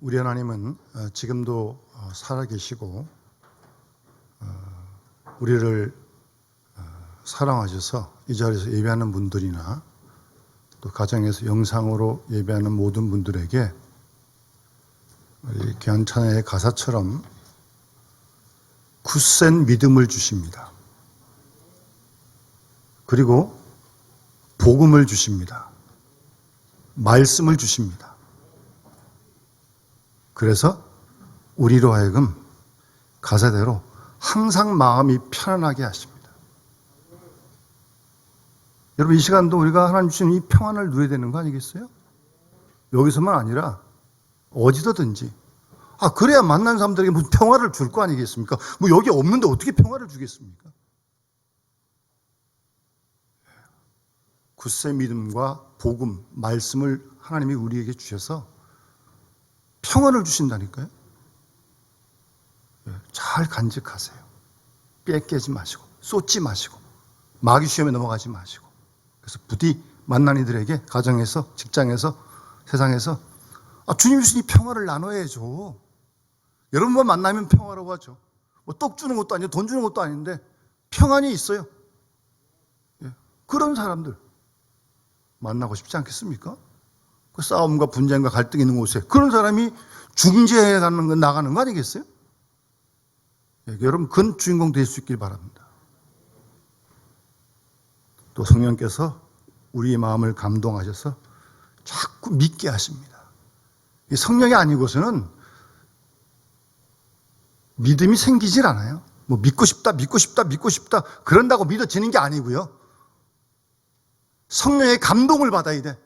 우리 하나님은 지금도 살아계시고 우리를 사랑하셔서 이 자리에서 예배하는 분들이나 또 가정에서 영상으로 예배하는 모든 분들에게 귀한 찬양의 가사처럼 굳센 믿음을 주십니다. 그리고 복음을 주십니다. 말씀을 주십니다. 그래서 우리로 하여금 가사대로 항상 마음이 편안하게 하십니다. 여러분, 이 시간도 우리가 하나님 주신 이 평안을 누려야 되는 거 아니겠어요? 여기서만 아니라 어디서든지. 그래야 만난 사람들에게 무슨 평화를 줄 거 아니겠습니까? 뭐 여기 없는데 어떻게 평화를 주겠습니까? 굳센 믿음과 복음, 말씀을 하나님이 우리에게 주셔서 평안을 주신다니까요. 잘 간직하세요. 뺏기지 마시고, 쏟지 마시고, 마귀 시험에 넘어가지 마시고. 그래서 부디 만난 이들에게 가정에서, 직장에서, 세상에서 주님 주신 이 평화를 나눠야죠. 여러분만 만나면 평화라고 하죠. 뭐 떡 주는 것도 아니고 돈 주는 것도 아닌데 평안이 있어요. 그런 사람들 만나고 싶지 않겠습니까? 그 싸움과 분쟁과 갈등이 있는 곳에 그런 사람이 중재해 나가는 거 아니겠어요? 여러분, 그 주인공 될 수 있길 바랍니다. 또 성령께서 우리의 마음을 감동하셔서 자꾸 믿게 하십니다. 성령이 아니고서는 믿음이 생기질 않아요. 뭐 믿고 싶다 그런다고 믿어지는 게 아니고요. 성령의 감동을 받아야 돼.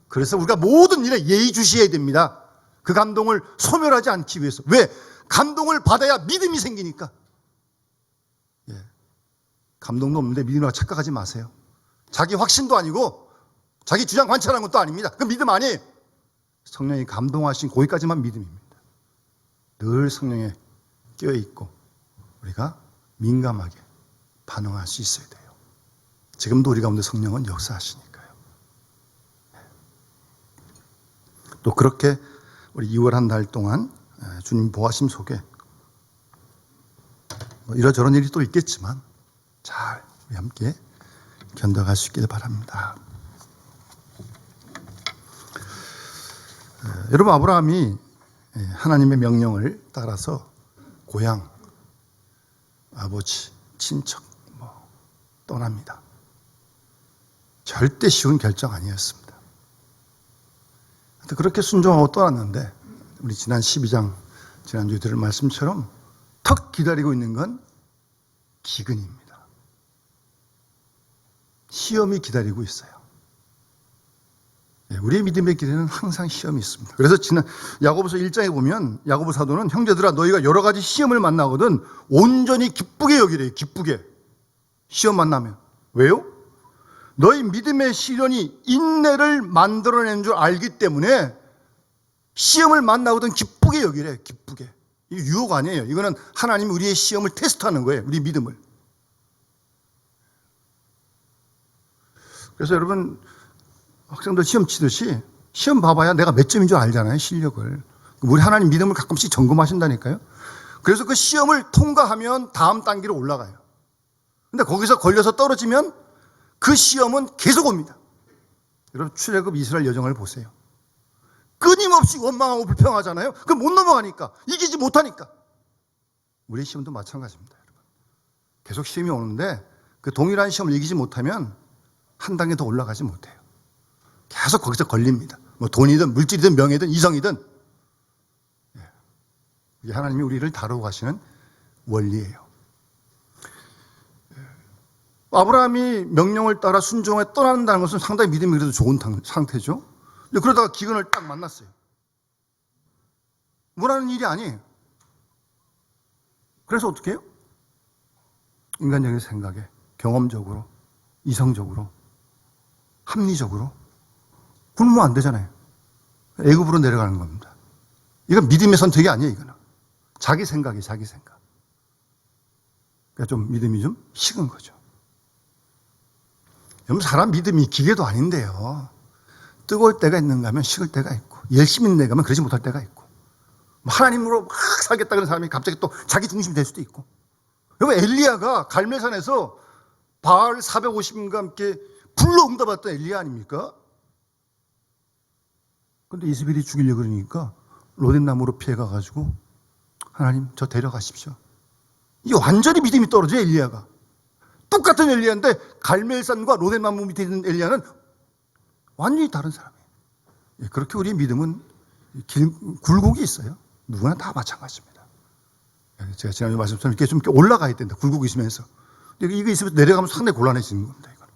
그래서 우리가 모든 일에 예의주시해야 됩니다. 그 감동을 소멸하지 않기 위해서. 왜? 감동을 받아야 믿음이 생기니까. 감동도 없는데 믿음이라고 착각하지 마세요. 자기 확신도 아니고 자기 주장 관찰하는 것도 아닙니다. 그 믿음 아니에요. 성령이 감동하신 거기까지만 믿음입니다. 늘 성령에 껴있고 우리가 민감하게 반응할 수 있어야 돼요. 지금도 우리 가운데 성령은 역사하시니까요. 또 그렇게 우리 2월 한 달 동안 주님 보호하심 속에 이러저런 일이 또 있겠지만 잘 우리 함께 견뎌갈 수 있길 바랍니다. 여러분, 아브라함이 하나님의 명령을 따라서 고향, 아버지, 친척 떠납니다. 절대 쉬운 결정 아니었습니다. 그렇게 순종하고 떠났는데 우리 지난 12장 지난주에 들은 말씀처럼 턱 기다리고 있는 건 기근입니다. 시험이 기다리고 있어요. 우리의 믿음의 길에는 항상 시험이 있습니다. 그래서 지난 야고보서 1장에 보면 야고보 사도는 형제들아 너희가 여러 가지 시험을 만나거든 온전히 기쁘게 여기래요. 기쁘게. 시험 만나면. 왜요? 너희 믿음의 시련이 인내를 만들어내는 줄 알기 때문에 시험을 만나거든 기쁘게 여기래. 기쁘게. 이게 유혹 아니에요. 이거는 하나님이 우리의 시험을 테스트하는 거예요. 우리 믿음을. 그래서 여러분, 학생들 시험 치듯이 시험 봐봐야 내가 몇 점인 줄 알잖아요. 실력을. 우리 하나님 믿음을 가끔씩 점검하신다니까요. 그래서 그 시험을 통과하면 다음 단계로 올라가요. 근데 거기서 걸려서 떨어지면 그 시험은 계속 옵니다. 여러분, 출애굽 이스라엘 여정을 보세요. 끊임없이 원망하고 불평하잖아요. 그럼 못 넘어가니까, 이기지 못하니까. 우리의 시험도 마찬가지입니다. 여러분. 계속 시험이 오는데 그 동일한 시험을 이기지 못하면 한 단계 더 올라가지 못해요. 계속 거기서 걸립니다. 뭐 돈이든 물질이든 명예든 이성이든. 이게 하나님이 우리를 다루고 가시는 원리예요. 아브라함이 명령을 따라 순종에 떠난다는 것은 상당히 믿음이 그래도 좋은 상태죠. 그러다가 기근을 딱 만났어요. 뭐라는 일이 아니에요. 그래서 어떻게 해요? 인간적인 생각에, 경험적으로, 이성적으로, 합리적으로 굶으면 안 되잖아요. 애굽으로 내려가는 겁니다. 이건 믿음의 선택이 아니에요. 이거는 자기 생각이에요. 자기 생각. 그러니까 좀 믿음이 좀 식은 거죠. 여러분, 사람 믿음이 기계도 아닌데요. 뜨거울 때가 있는가 하면 식을 때가 있고 열심히 내가면 그러지 못할 때가 있고, 하나님으로 막 살겠다 그런 사람이 갑자기 또 자기 중심이 될 수도 있고. 여러분, 엘리야가 갈멜산에서 바알 450인과 함께 불러 응답했던 엘리야 아닙니까? 근데 이스벨이 죽이려고 그러니까 로뎀나무로 피해가가지고 하나님 저 데려가십시오. 이게 완전히 믿음이 떨어져. 엘리야가 똑같은 엘리야인데 갈멜산과 로뎀나무 밑에 있는 엘리야는 완전히 다른 사람이에요. 그렇게 우리의 믿음은 굴곡이 있어요. 누구나 다 마찬가지입니다. 제가 지난주에 말씀드렸지만 이렇게 좀 올라가야 된다. 굴곡이 있으면서. 이거 있으면 내려가면 상당히 곤란해지는 겁니다. 이거는.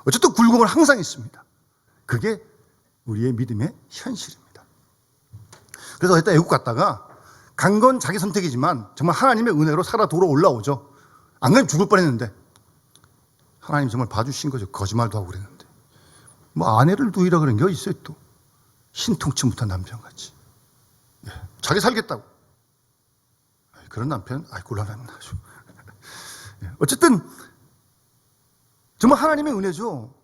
어쨌든 굴곡은 항상 있습니다. 그게 우리의 믿음의 현실입니다. 그래서 일단 애국 갔다가 간 건 자기 선택이지만 정말 하나님의 은혜로 살아 돌아 올라오죠. 안 그러면 죽을 뻔했는데 하나님 정말 봐주신 거죠. 거짓말도 하고 그랬는데. 뭐 아내를 두이라 그런 게 있어요. 또 신통치 못한 남편같이. 자기 살겠다고. 그런 남편, 곤란합니다. 어쨌든 정말 하나님의 은혜죠.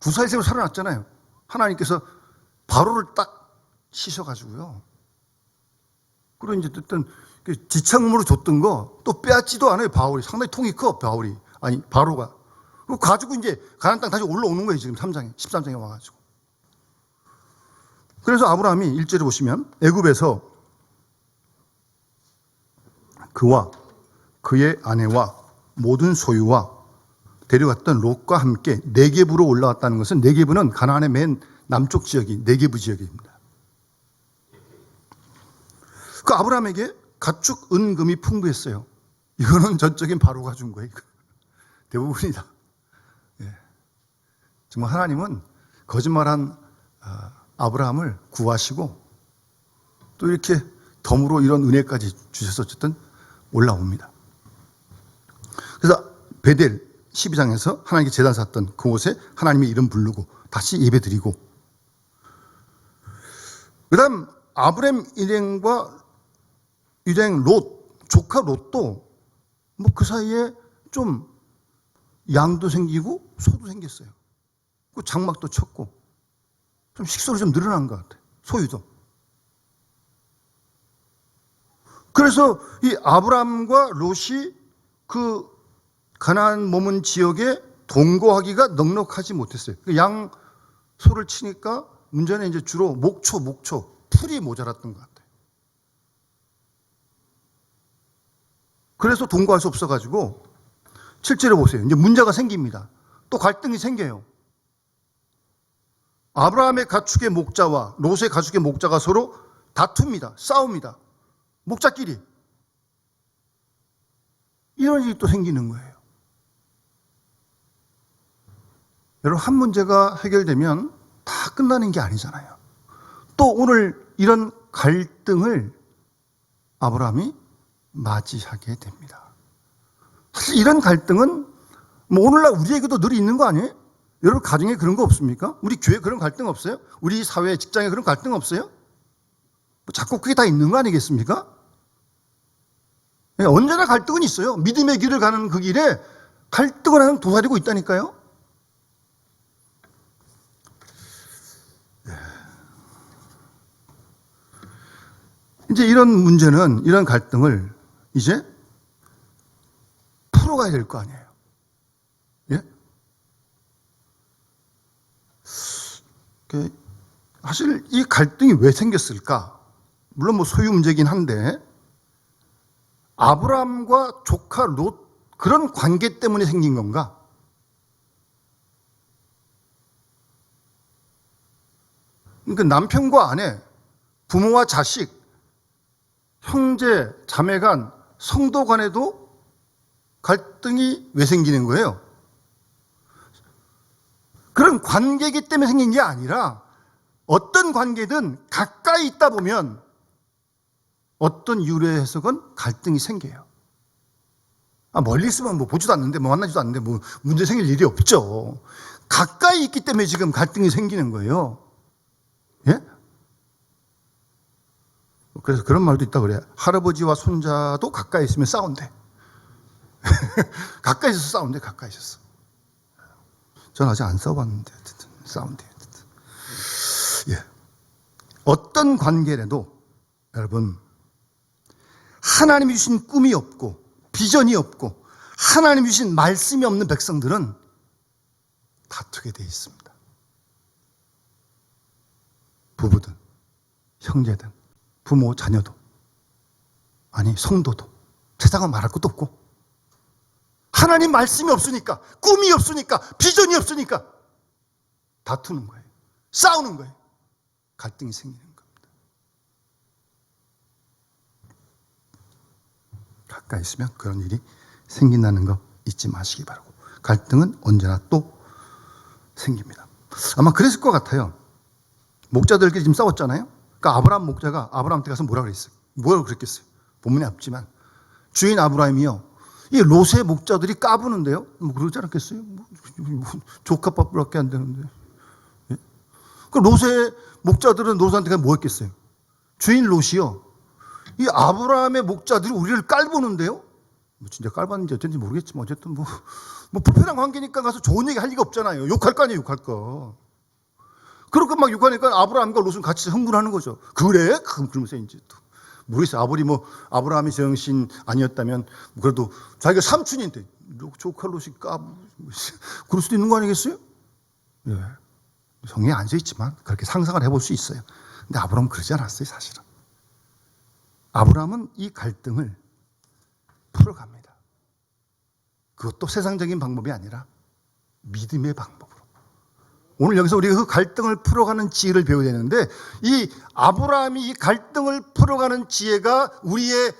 구사일생으로 살아났잖아요. 하나님께서 바로를 딱 씻어가지고요. 그리고 이제 어떤 지창으로 줬던 거 또 빼앗지도 않아요. 바울이 상당히 통이 커. 바로가. 그거 가지고 이제 가나안 땅 다시 올라오는 거예요. 지금 3장에 13장에 와가지고. 그래서 아브라함이 1절에 보시면 애굽에서 그와 그의 아내와 모든 소유와 데려갔던 롯과 함께 네게부로 올라왔다는 것은, 네게부는 가나안의 맨 남쪽 지역이 네게부 지역입니다. 그 아브라함에게 가축 은금이 풍부했어요. 이거는 전적인 바로가 준 거예요. 대부분이다. 정말 하나님은 거짓말한 아브라함을 구하시고 또 이렇게 덤으로 이런 은혜까지 주셔서 어쨌든 올라옵니다. 그래서 베델 12장에서 하나님께 제단 샀던 그곳에 하나님의 이름 부르고 다시 예배 드리고, 그 다음 아브람 일행 롯, 조카 롯도 뭐 그 사이에 좀 양도 생기고 소도 생겼어요. 그 장막도 쳤고 좀 식소가 좀 늘어난 것 같아요. 소유도. 그래서 이 아브람과 롯이 그 가나안 머문 지역에 동거하기가 넉넉하지 못했어요. 양 소를 치니까 문제는 이제 주로 목초, 풀이 모자랐던 것 같아요. 그래서 동거할 수 없어가지고 7절에 보세요. 이제 문제가 생깁니다. 또 갈등이 생겨요. 아브라함의 가축의 목자와 롯의 가축의 목자가 서로 다툽니다. 싸웁니다. 목자끼리. 이런 일이 또 생기는 거예요. 여러분, 한 문제가 해결되면 다 끝나는 게 아니잖아요. 또 오늘 이런 갈등을 아브라함이 맞이하게 됩니다. 사실 이런 갈등은 뭐 오늘날 우리에게도 늘 있는 거 아니에요? 여러분 가정에 그런 거 없습니까? 우리 교회에 그런 갈등 없어요? 우리 사회, 직장에 그런 갈등 없어요? 뭐 자꾸 그게 다 있는 거 아니겠습니까? 언제나 갈등은 있어요. 믿음의 길을 가는 그 길에 갈등을 하는 도사리고 있다니까요. 이제 이런 문제는, 이런 갈등을 이제 풀어가야 될 거 아니에요. 예? 사실 이 갈등이 왜 생겼을까? 물론 뭐 소유 문제긴 한데, 아브람과 조카 롯, 그런 관계 때문에 생긴 건가? 그러니까 남편과 아내, 부모와 자식, 형제, 자매 간, 성도 간에도 갈등이 왜 생기는 거예요? 그런 관계이기 때문에 생긴 게 아니라 어떤 관계든 가까이 있다 보면 어떤 이유로 해석은 갈등이 생겨요. 멀리 있으면 뭐 보지도 않는데, 뭐 만나지도 않는데 뭐 문제 생길 일이 없죠. 가까이 있기 때문에 지금 갈등이 생기는 거예요. 예? 그래서 그런 말도 있다 그래요. 할아버지와 손자도 가까이 있으면 싸운대. 가까이 있어서 싸운대, 가까이 있어서. 저는 아직 안 싸워봤는데, 어쨌든 싸운대. 예. 어떤 관계라도 여러분, 하나님이 주신 꿈이 없고 비전이 없고 하나님이 주신 말씀이 없는 백성들은 다투게 돼 있습니다. 부부든 형제든 부모 자녀도 아니 성도도 세상은 말할 것도 없고 하나님 말씀이 없으니까 꿈이 없으니까 비전이 없으니까 다투는 거예요. 싸우는 거예요. 갈등이 생기는 겁니다. 가까이 있으면 그런 일이 생긴다는 거 잊지 마시기 바라고. 갈등은 언제나 또 생깁니다. 아마 그랬을 것 같아요. 목자들끼리 지금 싸웠잖아요. 그러니까 아브라함 목자가 아브라함한테 가서 뭐라 그랬어요? 뭐라고 그랬겠어요? 본문에 없지만 주인 아브라함이요, 이 롯의 목자들이 까부는데요. 뭐 그러지 않았겠어요? 조카밥밖에 안 되는데. 예? 그 롯의 목자들은 롯한테 뭐 했겠어요? 주인 롯이요, 이 아브라함의 목자들이 우리를 깔보는데요. 뭐 진짜 깔봤는지 어쩐지 모르겠지만 어쨌든 뭐 불편한 관계니까 가서 좋은 얘기 할 리가 없잖아요. 욕할 거 아니에요, 욕할 거. 그렇게 막 욕하니까 아브라함과 롯은 같이 흥분하는 거죠. 그래? 그러면서 이제 또 모르겠어요. 아브라함이 정신 아니었다면 그래도 자기가 삼촌인데 조카 롯이 그럴 수도 있는 거 아니겠어요? 예. 성경에 안 써 있지만 그렇게 상상을 해볼 수 있어요. 근데 아브라함은 그러지 않았어요, 사실은. 아브라함은 이 갈등을 풀어갑니다. 그것도 세상적인 방법이 아니라 믿음의 방법으로. 오늘 여기서 우리가 그 갈등을 풀어가는 지혜를 배워야 되는데, 이 아브라함이 이 갈등을 풀어가는 지혜가 우리의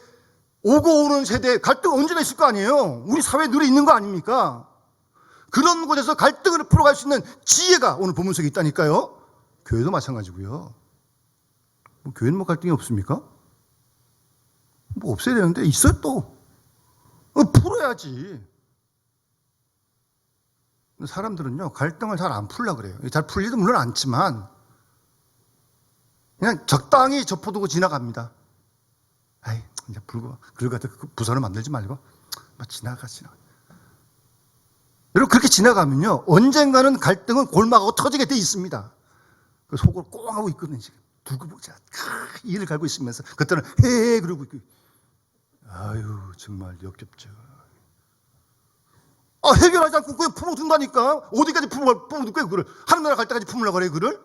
오고 오는 세대에 갈등 언제나 있을 거 아니에요. 우리 사회에 늘 있는 거 아닙니까? 그런 곳에서 갈등을 풀어갈 수 있는 지혜가 오늘 본문 속에 있다니까요. 교회도 마찬가지고요. 교회는 뭐 갈등이 없습니까? 뭐 없어야 되는데 있어요 또. 풀어야지. 사람들은요, 갈등을 잘 안 풀려고 그래요. 잘 풀리도 물론 않지만 그냥 적당히 접어두고 지나갑니다. 아이, 이제 그걸 갖다 부서를 만들지 말고 지나가. 여러분, 그렇게 지나가면요, 언젠가는 갈등은 골마가고 터지게 돼 있습니다. 속을 꽁 하고 있거든요. 지금 두고 보자. 이를 갈고 있으면서 그때는 헤헤 그러고 있고. 아유, 정말 역겹죠. 해결하지 않고 그냥 품어둔다니까. 어디까지 품어둘 거야, 그를? 하늘나라 갈 때까지 품으려고 그래, 그를?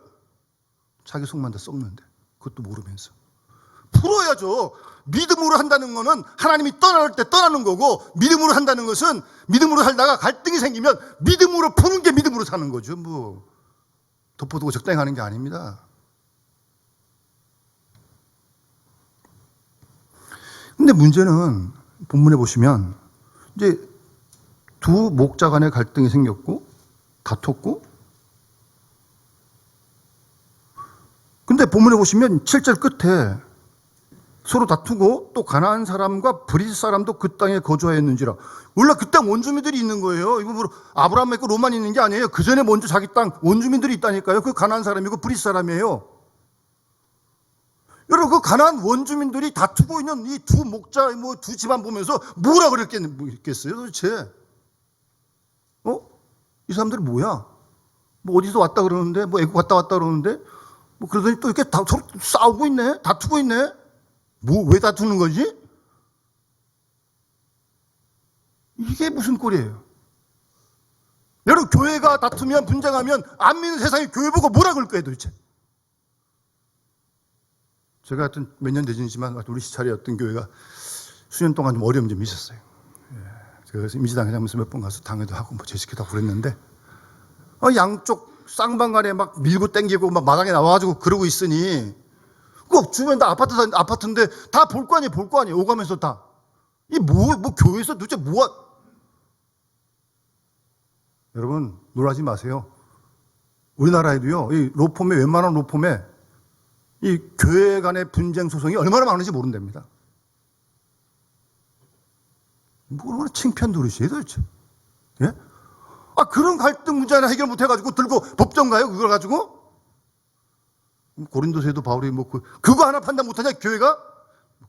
자기 속만 다 썩는데. 그것도 모르면서. 풀어야죠. 믿음으로 한다는 거는 하나님이 떠날 때 떠나는 거고, 믿음으로 한다는 것은 믿음으로 살다가 갈등이 생기면 믿음으로 푸는 게 믿음으로 사는 거죠. 뭐 덮어두고 적당히 하는 게 아닙니다. 근데 문제는 본문에 보시면 이제 두 목자 간의 갈등이 생겼고 다퉜고, 근데 본문에 보시면 7절 끝에 서로 다투고 또 가나안 사람과 브릿 사람도 그 땅에 거주하였는지라. 원래 그 땅 원주민들이 있는 거예요. 이거 뭐 아브라함 있고 롯만 있는 게 아니에요. 그 전에 먼저 자기 땅 원주민들이 있다니까요. 그 가나안 사람이고 브릿 사람이에요. 여러분, 그 가나안 원주민들이 다투고 있는 이 두 목자, 두 집안 보면서 뭐라 그랬겠어요, 도대체? 이 사람들이 뭐야? 뭐 어디서 왔다 그러는데, 뭐 애국 갔다 왔다 그러는데, 뭐 그러더니 또 이렇게 서로 싸우고 있네? 다투고 있네? 왜 다투는 거지? 이게 무슨 꼴이에요? 여러분, 교회가 다투면, 분쟁하면 안 믿는 세상이 교회 보고 뭐라 그럴 거예요, 도대체? 제가 하여튼 몇 년 되지만 우리 시찰에 어떤 교회가 수년 동안 좀 어려움이 좀 있었어요. 그래서 임시당회장면서 몇 번 가서 당회도 하고 제시키도 하고 그랬는데, 양쪽 쌍방간에 막 밀고 땡기고 막 마당에 나와가지고 그러고 있으니, 그 주변 다 아파트인데 다 볼 거 아니에요. 오가면서 다. 교회에서 도대체 여러분, 놀라지 마세요. 우리나라에도요, 이 로펌에, 웬만한 로펌에 이 교회 간의 분쟁 소송이 얼마나 많은지 모른답니다. 얼마나 창피한 노릇이에요, 도대체. 예? 그런 갈등 문제 하나 해결 못 해가지고 들고 법정 가요, 그걸 가지고? 고린도서에도 바울이 그거 하나 판단 못하냐, 교회가?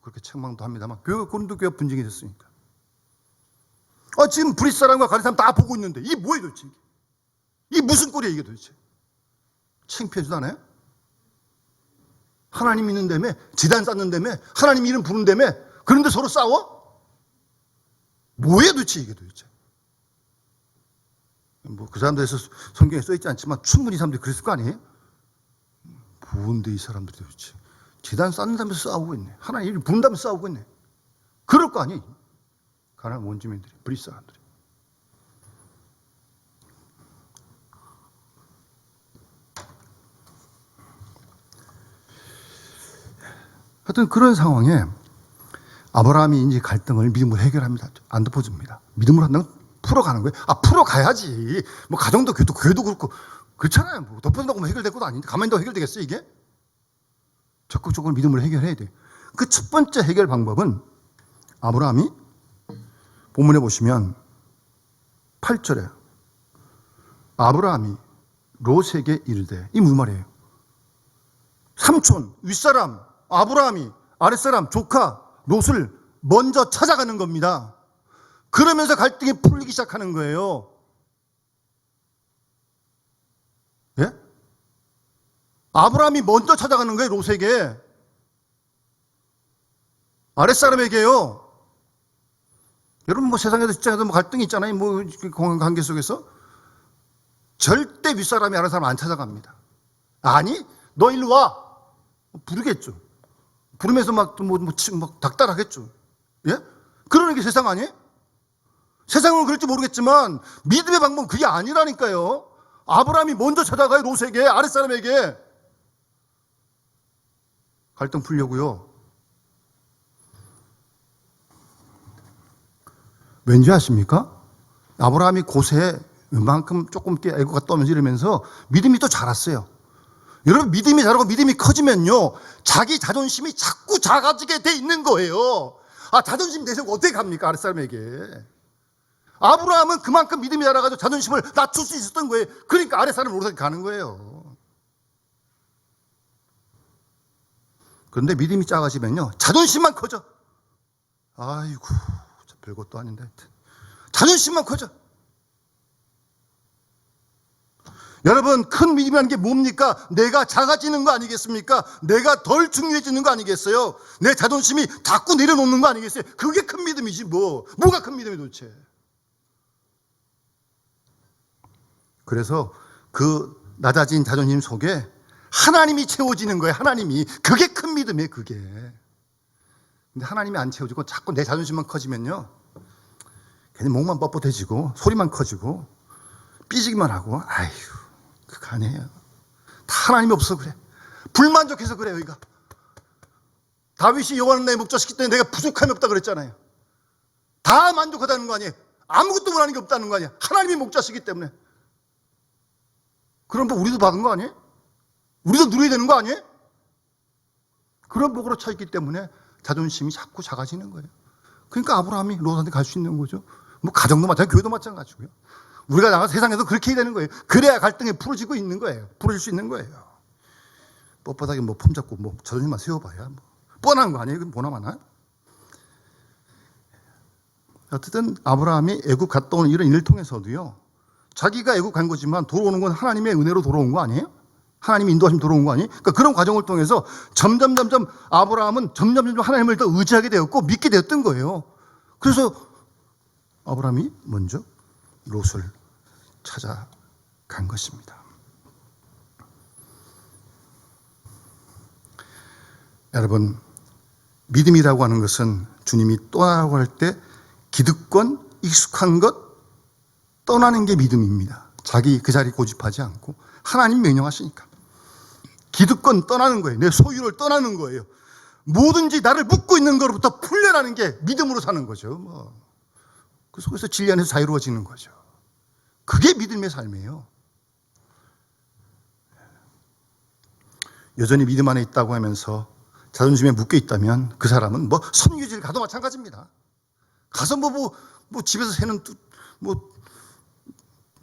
그렇게 책망도 합니다만, 고린도 교회가 분쟁이 됐으니까. 지금 브릿 사람과 가나안 사람 다 보고 있는데, 이게 뭐예요, 도대체? 이게 무슨 꼴이에요, 이게 도대체? 창피하지도 않아요? 하나님 믿는다며, 제단 쌓는다며, 하나님 이름 부른다며, 그런데 서로 싸워? 뭐야 도대체 이게 도대체? 뭐 그 사람들에서 성경에 써있지 않지만 충분히 이 사람들이 그랬을 거 아니에요? 뭔데 이 사람들이 도대체 제단 쌓는다면서 싸우고 있네. 하나님 이름 부른다면서 싸우고 있네. 그럴 거 아니에요? 가나안 원주민들이, 브리스 사람들이. 하여튼 그런 상황에 아브라함이 이제 갈등을 믿음으로 해결합니다. 안 덮어줍니다. 믿음으로 한다는 건 풀어가는 거예요. 풀어가야지. 뭐 가정도 교회도 그렇고 그렇잖아요. 뭐 덮어준다고 뭐 해결될 것도 아닌데 가만히 더 해결되겠어요 이게? 적극적으로 믿음으로 해결해야 돼요. 그 첫 번째 해결 방법은 아브라함이 본문에 보시면 8절에 아브라함이 롯에게 이르되, 이 무슨 말이에요? 삼촌, 윗사람 아브라함이 아랫사람 조카 롯을 먼저 찾아가는 겁니다. 그러면서 갈등이 풀리기 시작하는 거예요. 예? 아브라함이 먼저 찾아가는 거예요. 롯에게. 아랫사람에게요. 여러분 뭐 세상에서 직장에서 뭐 갈등이 있잖아요. 뭐 관계 속에서 절대 윗사람이 아랫사람 안 찾아갑니다. 아니 너 일로 와. 부르겠죠. 부르면서 막 닥달하겠죠. 예? 그러는 게 세상 아니에요? 세상은 그럴지 모르겠지만 믿음의 방법은 그게 아니라니까요. 아브라함이 먼저 찾아가요. 롯에게, 아랫사람에게. 갈등 풀려고요. 왠지 아십니까? 아브라함이 고세에 이만큼 조금 애고가 떠면서 이러면서 믿음이 또 자랐어요. 여러분 믿음이 자라고 믿음이 커지면요 자기 자존심이 자꾸 작아지게 돼 있는 거예요. 자존심 내세우고 어떻게 갑니까? 아랫사람에게. 아브라함은 그만큼 믿음이 자라가지고 자존심을 낮출 수 있었던 거예요. 그러니까 아랫사람 노릇하게 가는 거예요. 그런데 믿음이 작아지면요 자존심만 커져. 아이고 별것도 아닌데 자존심만 커져. 여러분 큰 믿음이라는 게 뭡니까? 내가 작아지는 거 아니겠습니까? 내가 덜 중요해지는 거 아니겠어요? 내 자존심이 자꾸 내려놓는 거 아니겠어요? 그게 큰 믿음이지 뭐가 큰 믿음이 도대체. 그래서 그 낮아진 자존심 속에 하나님이 채워지는 거예요. 하나님이. 그게 큰 믿음이에요. 그게. 근데 하나님이 안 채워지고 자꾸 내 자존심만 커지면요 괜히 목만 뻣뻣해지고 소리만 커지고 삐지기만 하고 아휴 그거 아니에요. 다 하나님이 없어 그래. 불만족해서 그래요. 여기가 다윗이 여호와는 나의 목자시기 때문에 내가 부족함이 없다 그랬잖아요. 다 만족하다는 거 아니에요. 아무것도 원하는 게 없다는 거 아니에요. 하나님이 목자시기 때문에. 그런 복 우리도 받은 거 아니에요? 우리도 누려야 되는 거 아니에요? 그런 복으로 차 있기 때문에 자존심이 자꾸 작아지는 거예요. 그러니까 아브라함이 롯한테 갈 수 있는 거죠. 뭐 가정도 마찬가지고 교회도 마찬가지고요. 우리가 나가서 세상에서 그렇게 해야 되는 거예요. 그래야 갈등이 풀어지고 있는 거예요. 풀어질 수 있는 거예요. 뻣뻣하게 뭐 폼 잡고 뭐 자존심만 세워봐야 뭐 뻔한 거 아니에요? 보나마나. 어쨌든 아브라함이 애굽 갔다 오는 이런 일을 통해서도요. 자기가 애굽 간 거지만 돌아오는 건 하나님의 은혜로 돌아온 거 아니에요? 하나님이 인도하시면 돌아온 거 아니에요? 그러니까 그런 과정을 통해서 점점 아브라함은 점점 하나님을 더 의지하게 되었고 믿게 되었던 거예요. 그래서 아브라함이 먼저 롯을 찾아간 것입니다. 여러분 믿음이라고 하는 것은 주님이 떠나라고 할 때 기득권, 익숙한 것 떠나는 게 믿음입니다. 자기 그 자리 고집하지 않고 하나님 명령하시니까 기득권 떠나는 거예요. 내 소유를 떠나는 거예요. 뭐든지 나를 묶고 있는 것로부터 풀려나는 게 믿음으로 사는 거죠. 그 속에서 진리 안에서 자유로워지는 거죠. 그게 믿음의 삶이에요. 여전히 믿음 안에 있다고 하면서 자존심에 묶여 있다면 그 사람은 뭐 섬유질 가도 마찬가지입니다. 가서 뭐 집에서 새는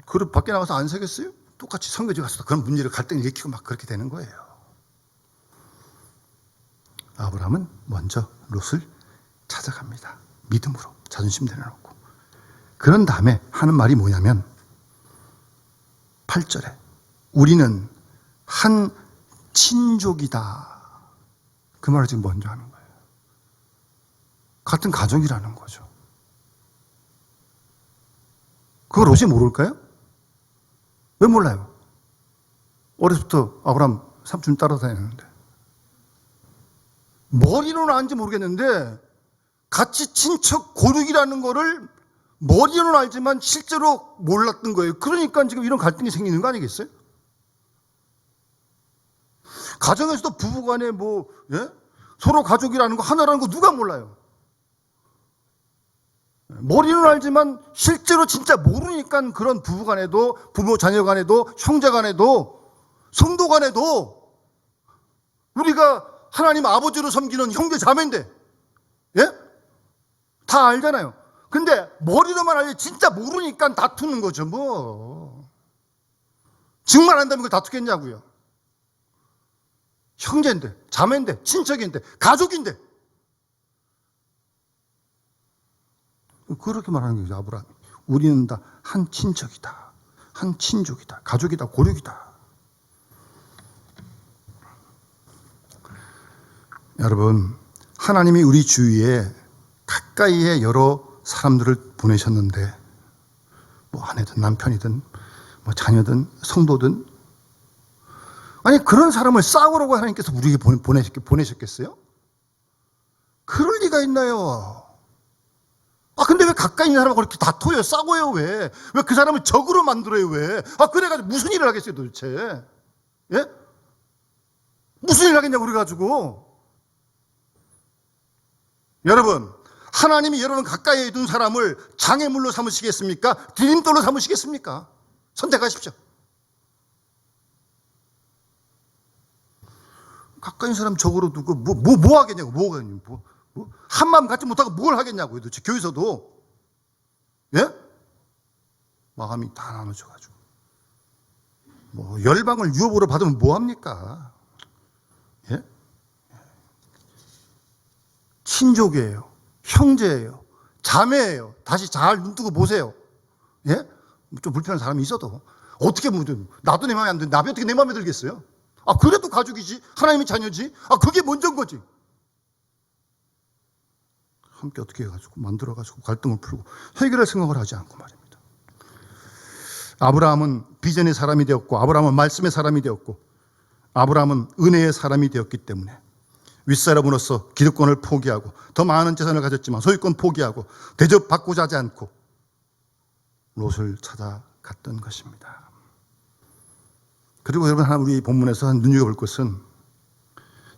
그릇 밖에 나가서 안 새겠어요? 똑같이 선교지 가서도 그런 문제를 갈등을 일으키고 막 그렇게 되는 거예요. 아브라함은 먼저 롯을 찾아갑니다. 믿음으로 자존심 내려놓고. 그런 다음에 하는 말이 뭐냐면 8절에 우리는 한 친족이다 그 말을 지금 먼저 하는 거예요. 같은 가족이라는 거죠. 그걸 롯이 모를까요? 왜 몰라요? 어려서부터 아브라함 삼촌 따라다녔는데. 머리로는 아는지 모르겠는데 같이 친척 고륙이라는 거를 머리로는 알지만 실제로 몰랐던 거예요. 그러니까 지금 이런 갈등이 생기는 거 아니겠어요? 가정에서도 부부간에 서로 가족이라는 거 하나라는 거 누가 몰라요? 머리는 알지만 실제로 진짜 모르니까 그런 부부간에도 부모 자녀간에도 형제간에도 성도간에도 우리가 하나님 아버지로 섬기는 형제 자매인데 다 알잖아요. 근데 머리로만 알지 진짜 모르니까 다투는 거죠. 정말 안다면 그걸 다투겠냐고요. 형제인데 자매인데 친척인데 가족인데 그렇게 말하는 거죠. 아브라함이 우리는 다 한 친척이다, 한 친족이다, 가족이다, 고륙이다. 여러분, 하나님이 우리 주위에 가까이에 여러 사람들을 보내셨는데 아내든 남편이든 자녀든 성도든 아니 그런 사람을 싸우라고 하나님께서 우리에게 보내셨겠어요? 그럴 리가 있나요? 근데 왜 가까이 있는 사람하고 그렇게 다퉈요? 싸워요? 왜 그 사람을 적으로 만들어요? 왜? 그래가지고 무슨 일을 하겠어요 도대체? 예? 무슨 일을 하겠냐고 그래가지고. 여러분, 하나님이 여러분 가까이에 둔 사람을 장애물로 삼으시겠습니까? 디딤돌로 삼으시겠습니까? 선택하십시오. 가까이 있는 사람 적으로 두고 뭐 하겠냐고. 한마음 갖지 못하고 뭘 하겠냐고요. 도대체 교회에서도. 예? 마음이 다 나눠져가지고. 열방을 유업으로 받으면 뭐합니까? 예? 친족이에요. 형제예요. 자매예요. 다시 잘 눈뜨고 보세요. 예? 좀 불편한 사람이 있어도. 어떻게 나도 내 마음에 안 드는데 남이 어떻게 내 마음에 들겠어요? 그래도 가족이지. 하나님의 자녀지. 그게 먼저인 거지. 함께 어떻게 해가지고 만들어가지고 갈등을 풀고 해결할 생각을 하지 않고 말입니다. 아브라함은 비전의 사람이 되었고 아브라함은 말씀의 사람이 되었고 아브라함은 은혜의 사람이 되었기 때문에 윗사람으로서 기득권을 포기하고 더 많은 재산을 가졌지만 소유권 포기하고 대접받고자 하지 않고 롯을 찾아갔던 것입니다. 그리고 여러분 하나 우리 본문에서 눈여겨볼 것은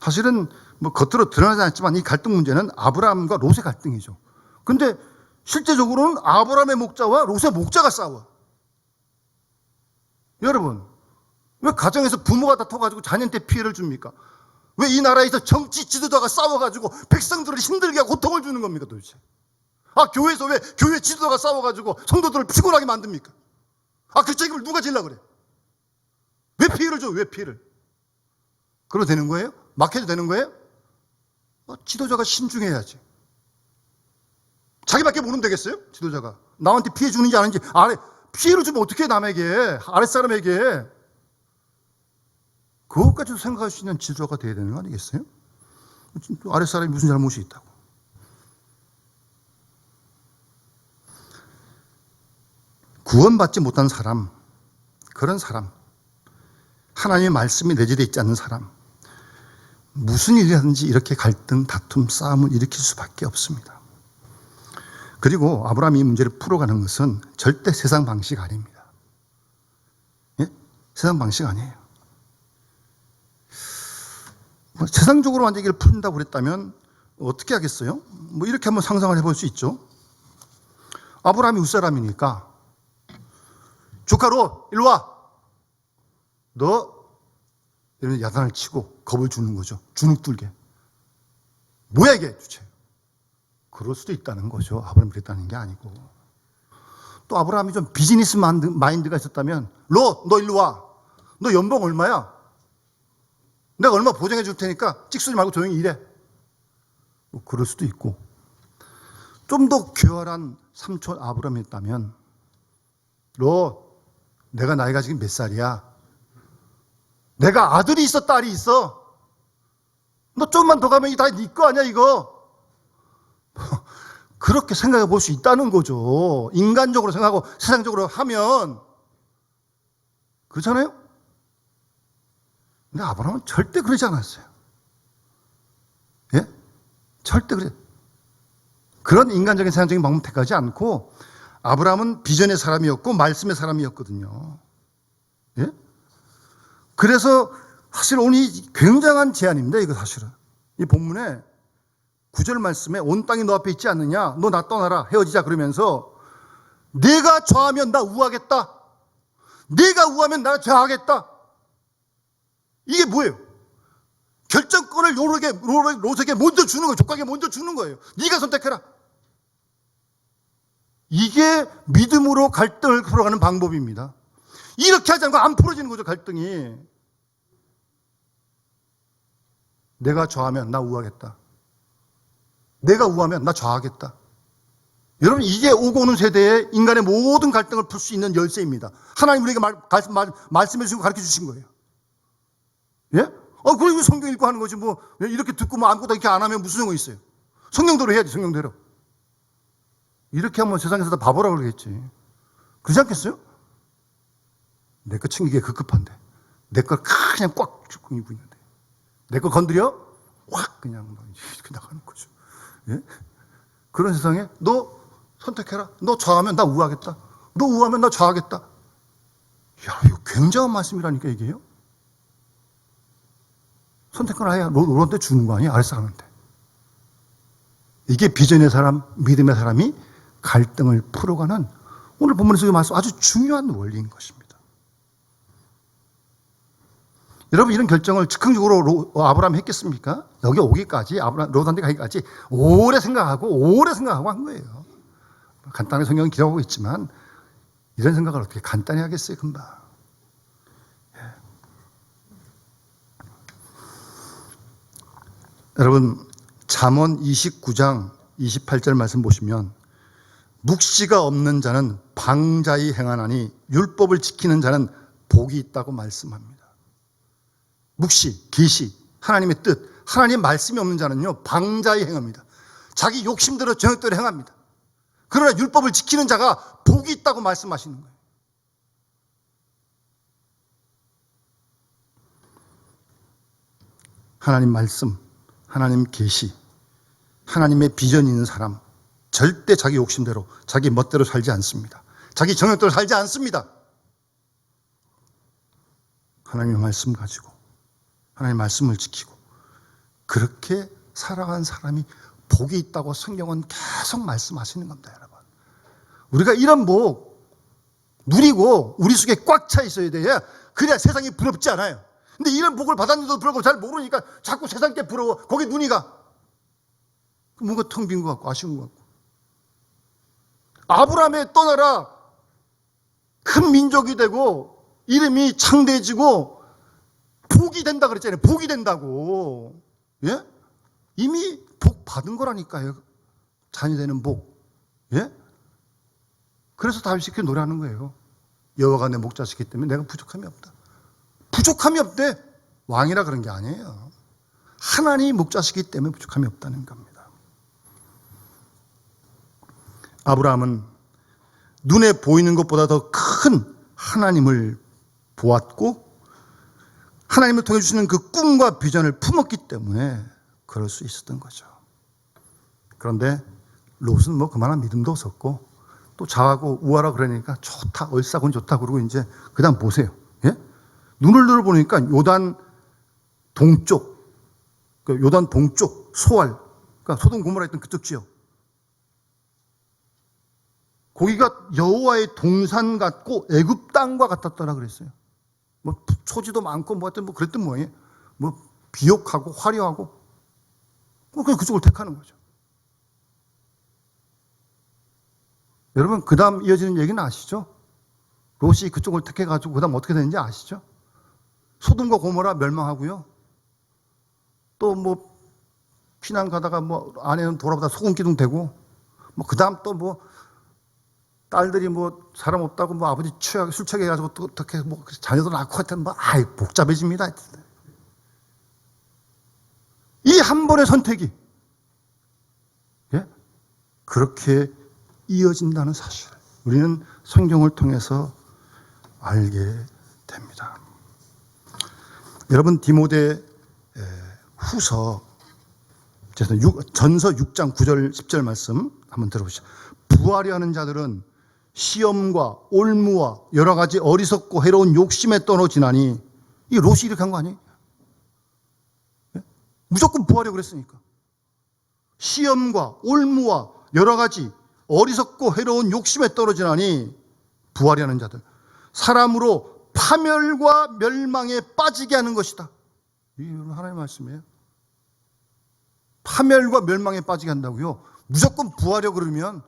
사실은 겉으로 드러나지 않지만 이 갈등 문제는 아브라함과 롯의 갈등이죠. 근데 실제적으로는 아브라함의 목자와 롯의 목자가 싸워. 여러분, 왜 가정에서 부모가 다퉈가지고 자녀한테 피해를 줍니까? 왜 이 나라에서 정치 지도자가 싸워가지고 백성들을 힘들게 하고 고통을 주는 겁니까 도대체? 교회에서 왜 교회 지도자가 싸워가지고 성도들을 피곤하게 만듭니까? 그 책임을 누가 지려고 그래? 왜 피해를 줘? 왜 피해를? 그러면 되는 거예요? 막 해도 되는 거예요? 지도자가 신중해야지. 자기밖에 모르면 되겠어요? 지도자가. 남한테 피해 주는지 아닌지. 피해를 주면 어떻게 해 남에게, 아랫사람에게. 그것까지도 생각할 수 있는 지도자가 돼야 되는 거 아니겠어요? 아랫사람이 무슨 잘못이 있다고. 구원받지 못한 사람, 그런 사람, 하나님의 말씀이 내재되어 있지 않는 사람, 무슨 일이라든지 이렇게 갈등, 다툼, 싸움을 일으킬 수밖에 없습니다. 그리고 아브라함이 이 문제를 풀어가는 것은 절대 세상 방식 아닙니다. 예? 세상 방식 아니에요. 세상적으로 만약 이걸 푼다고 그랬다면 어떻게 하겠어요? 이렇게 한번 상상을 해볼 수 있죠. 아브라함이 윗사람이니까 조카로 일로 와. 너 이런 야단을 치고 겁을 주는 거죠. 주눅들게. 뭐야 이게 주체. 그럴 수도 있다는 거죠. 아브라함이 그랬다는 게 아니고. 또 아브라함이 좀 비즈니스 마인드가 있었다면 너 일로 와. 너 연봉 얼마야? 내가 얼마 보장해 줄 테니까 찍소리 말고 조용히 일해. 그럴 수도 있고. 좀 더 교활한 삼촌 아브라함이었다면 내가 나이가 지금 몇 살이야? 내가 아들이 있어 딸이 있어? 너 좀만 더 가면 이거 다 네 거 아니야 이거. 그렇게 생각해 볼 수 있다는 거죠. 인간적으로 생각하고 세상적으로 하면. 그렇잖아요? 근데 아브라함은 절대 그러지 않았어요. 예? 절대 그래. 그런 인간적인 세상적인 방법 택하지 않고 아브라함은 비전의 사람이었고 말씀의 사람이었거든요. 예? 그래서 사실 오늘 굉장한 제안입니다. 이거 사실은. 이 본문에 9절 말씀에 온 땅이 너 앞에 있지 않느냐? 너 나 떠나라. 헤어지자. 그러면서 내가 좌하면 나 우하겠다. 내가 우하면 나 좌하겠다. 이게 뭐예요? 결정권을 롯에게 먼저 주는 거예요. 족각에 먼저 주는 거예요. 네가 선택해라. 이게 믿음으로 갈등을 풀어가는 방법입니다. 이렇게 하지 않고 안 풀어지는 거죠, 갈등이. 내가 좌하면 나 우하겠다. 내가 우하면 나 좌하겠다. 여러분, 이게 오고 오는 세대의 인간의 모든 갈등을 풀 수 있는 열쇠입니다. 하나님 우리에게 말씀해 주시고 가르쳐 주신 거예요. 예? 그리고 성경 읽고 하는 거지, 뭐, 이렇게 듣고 뭐 아무것도 이렇게 안 하면 무슨 소용이 있어요? 성경대로 해야지, 성경대로. 이렇게 하면 세상에서 다 바보라고 그러겠지. 그러지 않겠어요? 내 거 챙기기에 급급한데. 내 걸 그냥 꽉 쥐고 있는데. 내 거 건드려? 확 그냥 이렇게 나가는 거죠. 예? 그런 세상에 너 선택해라. 너 좌하면 나 우하겠다. 너 우하면 나 좌하겠다. 야, 이거 굉장한 말씀이라니까 이게요. 선택권 아예 롯한테 주는 거 아니야? 아랫사람한테. 이게 비전의 사람, 믿음의 사람이 갈등을 풀어가는 오늘 본문에서 말씀 아주 중요한 원리인 것입니다. 여러분, 이런 결정을 즉흥적으로 아브라함이 했겠습니까? 여기 오기까지, 롯한테 가기까지 오래 생각하고 한 거예요. 간단하게 성경은 기록하고 있지만 이런 생각을 어떻게 간단히 하겠어요, 금방. 여러분, 잠언 29장 28절 말씀 보시면 묵시가 없는 자는 방자히 행하나니 율법을 지키는 자는 복이 있다고 말씀합니다. 묵시, 계시, 하나님의 뜻, 하나님의 말씀이 없는 자는요 방자히 행합니다. 자기 욕심대로 저녁대로 행합니다. 그러나 율법을 지키는 자가 복이 있다고 말씀하시는 거예요. 하나님 말씀, 하나님 계시, 하나님의 비전이 있는 사람 절대 자기 욕심대로 자기 멋대로 살지 않습니다. 자기 정욕대로 살지 않습니다. 하나님의 말씀 가지고 하나님의 말씀을 지키고 그렇게 살아간 사람이 복이 있다고 성경은 계속 말씀하시는 겁니다. 여러분, 우리가 이런 복 누리고 우리 속에 꽉 차 있어야 돼요. 그래야 세상이 부럽지 않아요. 근데 이런 복을 받았는데도 불구하고 잘 모르니까 자꾸 세상 게 부러워. 거기 눈이 가. 뭔가 텅 빈 것 같고 아쉬운 것 같고. 아브라함의 떠나라 큰 민족이 되고 이름이 창대해지고 복이 된다 그랬잖아요. 복이 된다고. 예? 이미 복 받은 거라니까요. 자녀 되는 복. 예? 그래서 다윗이 이렇게 노래하는 거예요. 여호와가 내 목자시기 때문에 내가 부족함이 없다. 부족함이 없대. 왕이라 그런 게 아니에요. 하나님이 목자시기 때문에 부족함이 없다는 겁니다. 아브라함은 눈에 보이는 것보다 더 큰 하나님을 보았고 하나님을 통해 주시는 그 꿈과 비전을 품었기 때문에 그럴 수 있었던 거죠. 그런데 롯은 뭐 그만한 믿음도 없었고 또 자하고 우하라 그러니까 좋다, 얼싸군 좋다 그러고 이제 그다음 보세요. 예? 눈을 들어보니까 요단 동쪽 소알, 그러니까 소돔 고모라 있던 그쪽 지역. 거기가 여호와의 동산 같고 애굽 땅과 같았더라 그랬어요. 뭐 초지도 많고 뭐 하여튼 뭐 그랬던 모양이에요. 뭐 비옥하고 화려하고 그냥 그쪽을 택하는 거죠. 여러분, 그 다음 이어지는 얘기는 아시죠? 롯이 그쪽을 택해가지고 그 다음 어떻게 되는지 아시죠? 소돔과 고모라 멸망하고요. 또 뭐 피난 가다가 뭐 아내는 돌아보다 소금 기둥 되고 뭐 그 다음 또 뭐 딸들이 뭐 사람 없다고 뭐 아버지 술 취해가지고 또 어떻게 뭐 자녀도 낳고 하여튼 뭐 복잡해집니다. 이 한 번의 선택이 그렇게 이어진다는 사실을 우리는 성경을 통해서 알게 됩니다. 여러분, 디모데 후서 전서 6장 9절 10절 말씀 한번 들어보시죠. 부하려 하는 자들은 시험과 올무와 여러 가지 어리석고 해로운 욕심에 떨어지나니, 이 롯이 이렇게 한 거 아니에요? 무조건 부하려 그랬으니까. 시험과 올무와 여러 가지 어리석고 해로운 욕심에 떨어지나니, 부하려 하는 자들, 사람으로 파멸과 멸망에 빠지게 하는 것이다. 이게 하나님의 말씀이에요. 파멸과 멸망에 빠지게 한다고요? 무조건 부하려 그러면,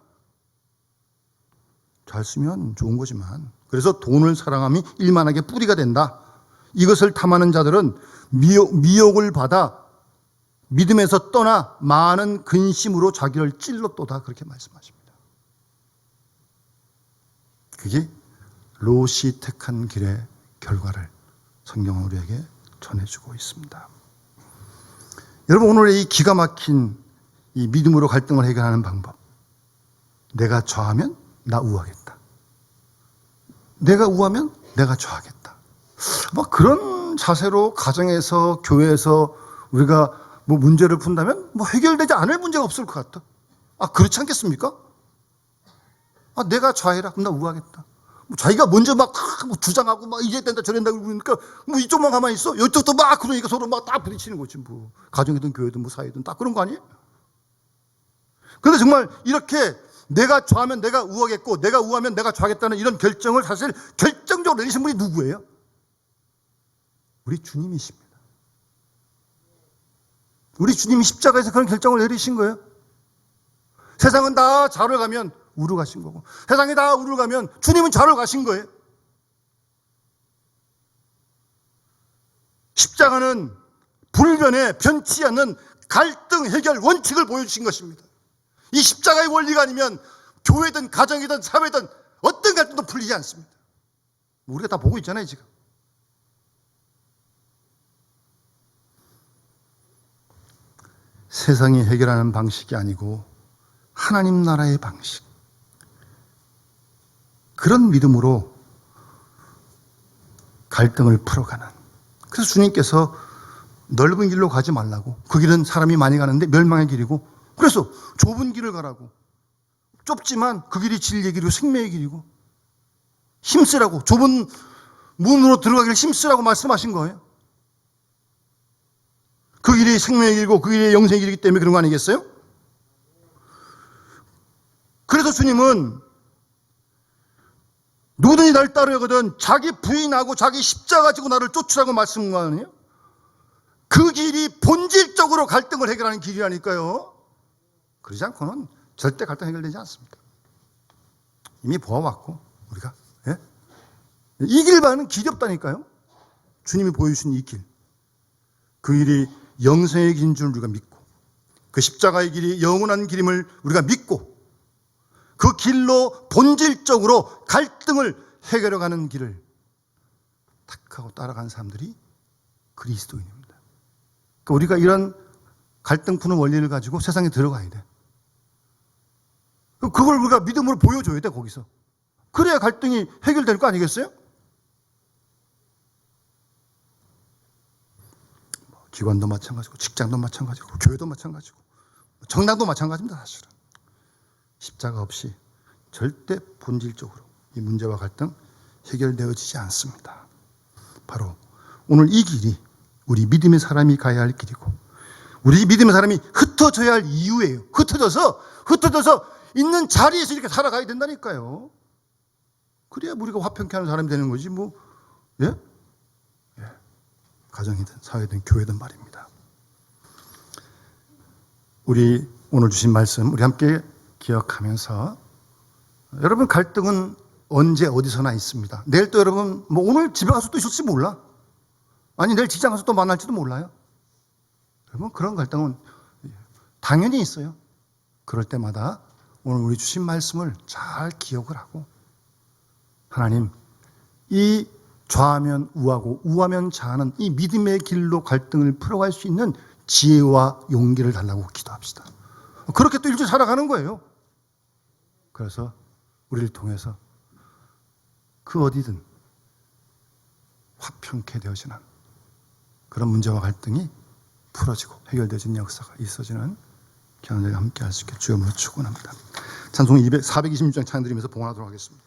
잘 쓰면 좋은 거지만, 그래서 돈을 사랑함이 일만하게 뿌리가 된다. 이것을 탐하는 자들은 미혹을 받아 믿음에서 떠나 많은 근심으로 자기를 찔렀도다. 그렇게 말씀하십니다. 그게 롯이 택한 길의 결과를 성경은 우리에게 전해주고 있습니다. 여러분, 오늘의 이 기가 막힌 이 믿음으로 갈등을 해결하는 방법, 내가 좌하면 나 우하겠다, 내가 우하면 내가 좌하겠다, 그런 자세로 가정에서 교회에서 우리가 문제를 푼다면 해결되지 않을 문제가 없을 것 같다. 그렇지 않겠습니까? 내가 좌해라, 그럼 나 우하겠다. 자기가 먼저 주장하고 이래 된다 저래 된다 그러니까 이쪽만 가만히 있어. 이쪽도 그러니까 서로 딱 부딪히는 거지. 가정이든 교회든 사회든 딱 그런 거 아니에요? 그런데 정말 이렇게 내가 좌하면 내가 우하겠고 내가 우하면 내가 좌하겠다는 이런 결정을 사실 결정적으로 내리신 분이 누구예요? 우리 주님이십니다. 우리 주님이 십자가에서 그런 결정을 내리신 거예요. 세상은 다 좌를 가면 우로 가신 거고, 세상이 다 우로 가면 주님은 좌로 가신 거예요. 십자가는 불변에 변치 않는 갈등 해결 원칙을 보여주신 것입니다. 이 십자가의 원리가 아니면 교회든 가정이든 사회든 어떤 갈등도 풀리지 않습니다. 우리가 다 보고 있잖아요, 지금. 세상이 해결하는 방식이 아니고 하나님 나라의 방식, 그런 믿음으로 갈등을 풀어가는, 그래서 주님께서 넓은 길로 가지 말라고, 그 길은 사람이 많이 가는데 멸망의 길이고, 그래서 좁은 길을 가라고, 좁지만 그 길이 진리의 길이고 생명의 길이고 힘쓰라고, 좁은 문으로 들어가기를 힘쓰라고 말씀하신 거예요. 그 길이 생명의 길이고 그 길이 영생의 길이기 때문에 그런 거 아니겠어요? 그래서 주님은 누구든지 날 따르거든 자기 부인하고 자기 십자가 지고 나를 쫓으라고 말씀하거든요. 그 길이 본질적으로 갈등을 해결하는 길이라니까요. 그러지 않고는 절대 갈등 해결되지 않습니다. 이미 보아왔고 우리가 이 길만은 길이 없다니까요. 주님이 보여주신 이 길, 그 길이 영생의 길인 줄 우리가 믿고, 그 십자가의 길이 영원한 길임을 우리가 믿고, 그 길로 본질적으로 갈등을 해결해가는 길을 택하고 따라가는 사람들이 그리스도인입니다. 그러니까 우리가 이런 갈등 푸는 원리를 가지고 세상에 들어가야 돼. 그걸 우리가 믿음으로 보여줘야 돼, 거기서. 그래야 갈등이 해결될 거 아니겠어요? 기관도 마찬가지고, 직장도 마찬가지고, 교회도 마찬가지고, 정당도 마찬가지입니다, 사실은. 십자가 없이 절대 본질적으로 이 문제와 갈등 해결되어지지 않습니다. 바로 오늘 이 길이 우리 믿음의 사람이 가야 할 길이고, 우리 믿음의 사람이 흩어져야 할 이유예요. 흩어져서 있는 자리에서 이렇게 살아가야 된다니까요. 그래야 우리가 화평케 하는 사람이 되는 거지, 가정이든 사회든 교회든 말입니다. 우리 오늘 주신 말씀 우리 함께 기억하면서, 여러분, 갈등은 언제 어디서나 있습니다. 내일 또 여러분 오늘 집에 가서 또 있을지 몰라. 아니 내일 직장 가서 또 만날지도 몰라요. 여러분, 그런 갈등은 당연히 있어요. 그럴 때마다 오늘 우리 주신 말씀을 잘 기억을 하고, 하나님, 이 좌하면 우하고 우하면 좌하는 이 믿음의 길로 갈등을 풀어갈 수 있는 지혜와 용기를 달라고 기도합시다. 그렇게 또 일주일 살아가는 거예요. 그래서 우리를 통해서 그 어디든 화평케 되어지는 그런 문제와 갈등이 풀어지고 해결되어지는 역사가 있어지는 경험을 함께 할 수 있게 주여 축원합니다. 찬송 426장 찬드리면서 봉헌하도록 하겠습니다.